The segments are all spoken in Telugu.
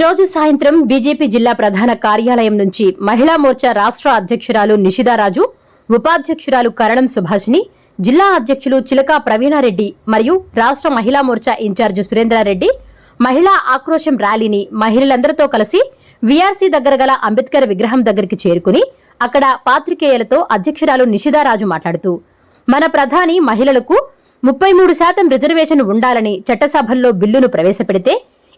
రోజు సాయంత్రం బీజేపీ జిల్లా ప్రధాన కార్యాలయం నుంచి మహిళా మోర్చా రాష్ట్ర అధ్యక్షురాలు నిషిదారాజు, ఉపాధ్యక్షురాలు కరణం సుభాషిణి, జిల్లా అధ్యక్షులు చిలకా ప్రవీణారెడ్డి మరియు రాష్ట్ర మహిళా మోర్చా ఇన్ఛార్జ్ సురేంద్రారెడ్డి మహిళా ఆక్రోశం ర్యాలీని మహిళలందరితో కలిసి వీఆర్సీ దగ్గర గల అంబేద్కర్ విగ్రహం దగ్గరికి చేరుకుని అక్కడ పాత్రికేయులతో అధ్యక్షురాలు నిషిదారాజు మాట్లాడుతూ, మన ప్రధాని మహిళలకు 33% రిజర్వేషన్ ఉండాలని చట్టసభల్లో బిల్లును ప్రవేశపెడితే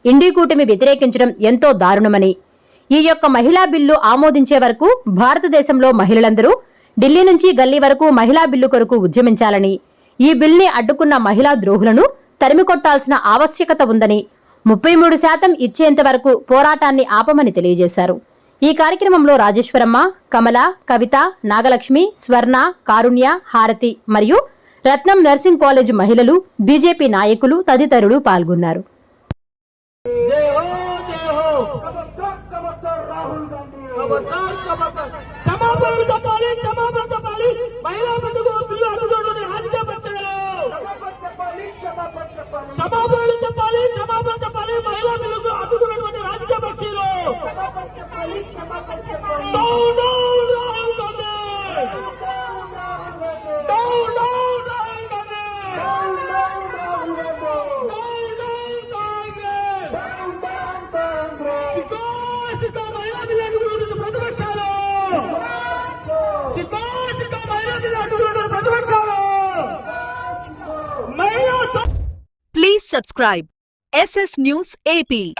ఇండి కూటమి వ్యతిరేకించడం ఎంతో దారుణమని, ఈ యొక్క మహిళా బిల్లు ఆమోదించే వరకు భారతదేశంలో మహిళలందరూ ఢిల్లీ నుంచి గల్లీ వరకు మహిళా బిల్లు కొరకు ఉద్యమించాలని, ఈ బిల్ని అడ్డుకున్న మహిళా ద్రోహులను తరిమికొట్టాల్సిన ఆవశ్యకత ఉందని, 33% ఇచ్చేంత వరకు పోరాటాన్ని ఆపమని తెలియజేశారు. ఈ కార్యక్రమంలో రాజేశ్వరమ్మ, కమల, కవిత, నాగలక్ష్మి, స్వర్ణ, కారుణ్య, హారతి మరియు రత్నం నర్సింగ్ కాలేజ్ మహిళలు, బీజేపీ నాయకులు తదితరులు పాల్గొన్నారు. Please subscribe SS News AP.